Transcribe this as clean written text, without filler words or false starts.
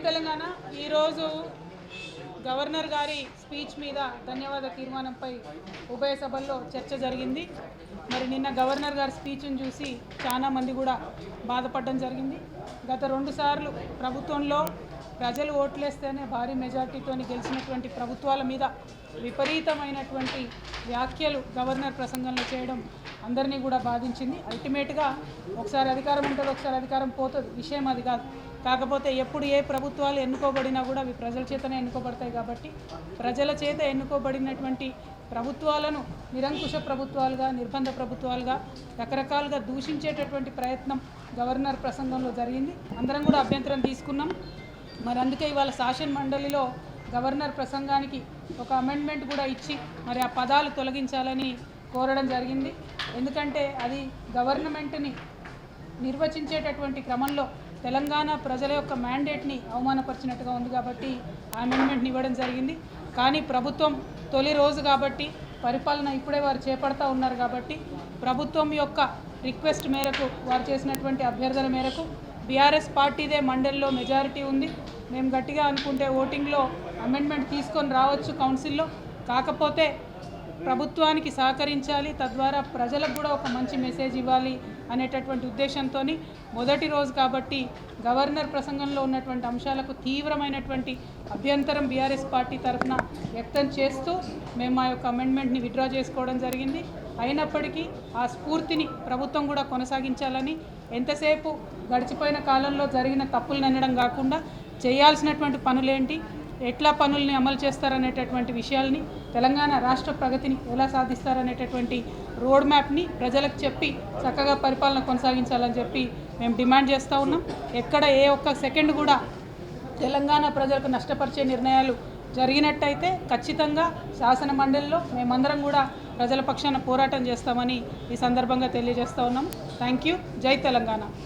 తెలంగాణ ఈరోజు గవర్నర్ గారి స్పీచ్ మీద ధన్యవాద తీర్మానంపై ఉభయ సభల్లో చర్చ జరిగింది. మరి నిన్న గవర్నర్ గారి స్పీచ్ను చూసి చాలా మంది కూడా బాధపడడం జరిగింది. గత 2 సార్లు ప్రభుత్వంలో ప్రజలు ఓట్లేస్తేనే భారీ మెజార్టీతో గెలిచినటువంటి ప్రభుత్వాల మీద విపరీతమైనటువంటి వ్యాఖ్యలు గవర్నర్ ప్రసంగంలో చేయడం అందరినీ కూడా బాధించింది. అల్టిమేట్గా ఒకసారి అధికారం ఉంటుంది, ఒకసారి అధికారం పోతుంది, విషయం అది కాదు. కాకపోతే ఎప్పుడు ఏ ప్రభుత్వాలు ఎన్నుకోబడినా కూడా అవి ప్రజల చేతనే ఎన్నుకోబడతాయి. కాబట్టి ప్రజల చేత ఎన్నుకోబడినటువంటి ప్రభుత్వాలను నిరంకుశ ప్రభుత్వాలుగా, నిర్బంధ ప్రభుత్వాలుగా రకరకాలుగా దూషించేటటువంటి ప్రయత్నం గవర్నర్ ప్రసంగంలో జరిగింది. అందరం కూడా అభ్యంతరం తీసుకున్నాం. మరి అందుకే ఇవాళ శాసన మండలిలో గవర్నర్ ప్రసంగానికి ఒక అమెండ్మెంట్ కూడా ఇచ్చి మరి ఆ పదాలు తొలగించాలని కోరడం జరిగింది. ఎందుకంటే అది గవర్నమెంట్ని నిర్వచించేటటువంటి క్రమంలో తెలంగాణ ప్రజల యొక్క మ్యాండేట్ని అవమానపరిచినట్టుగా ఉంది. కాబట్టి ఆ అమెండ్మెంట్ని ఇవ్వడం జరిగింది. కానీ ప్రభుత్వం తొలి రోజు కాబట్టి పరిపాలన ఇప్పుడే వారు చేపడతా ఉన్నారు. కాబట్టి ప్రభుత్వం యొక్క రిక్వెస్ట్ మేరకు, వారు చేసినటువంటి అభ్యర్థన మేరకు బీఆర్ఎస్ పార్టీదే మండలిలో మెజారిటీ ఉంది. మేము గట్టిగా అనుకుంటే ఓటింగ్లో అమెండ్మెంట్ తీసుకొని రావచ్చు కౌన్సిల్లో. కాకపోతే ప్రభుత్వానికి సహకరించాలి, తద్వారా ప్రజలకు కూడా ఒక మంచి మెసేజ్ ఇవ్వాలి అనేటటువంటి ఉద్దేశంతో మొదటి రోజు కాబట్టి గవర్నర్ ప్రసంగంలో ఉన్నటువంటి అంశాలకు తీవ్రమైనటువంటి అభ్యంతరం బీఆర్ఎస్ పార్టీ తరఫున వ్యక్తం చేస్తూ మేము మా యొక్క అమెండ్మెంట్ని విత్డ్రా చేసుకోవడం జరిగింది. అయినప్పటికీ ఆ స్ఫూర్తిని ప్రభుత్వం కూడా కొనసాగించాలని, ఎంతసేపు గడిచిపోయిన కాలంలో జరిగిన తప్పులను అనడం కాకుండా చేయాల్సినటువంటి పనులేంటి, ఎట్లా పనుల్ని అమలు చేస్తారనేటటువంటి విషయాల్ని, తెలంగాణ రాష్ట్ర ప్రగతిని ఎలా సాధిస్తారనేటటువంటి రోడ్ మ్యాప్ని ప్రజలకు చెప్పి చక్కగా పరిపాలన కొనసాగించాలని చెప్పి మేము డిమాండ్ చేస్తూ ఉన్నాం. ఎక్కడ ఏ ఒక్క సెకండ్ కూడా తెలంగాణ ప్రజలకు నష్టపరిచే నిర్ణయాలు జరిగినట్టయితే ఖచ్చితంగా శాసన మండలిలో మేమందరం కూడా ప్రజల పక్షాన పోరాటం చేస్తామని ఈ సందర్భంగా తెలియజేస్తూ ఉన్నాం. Thank you. జై తెలంగాణ.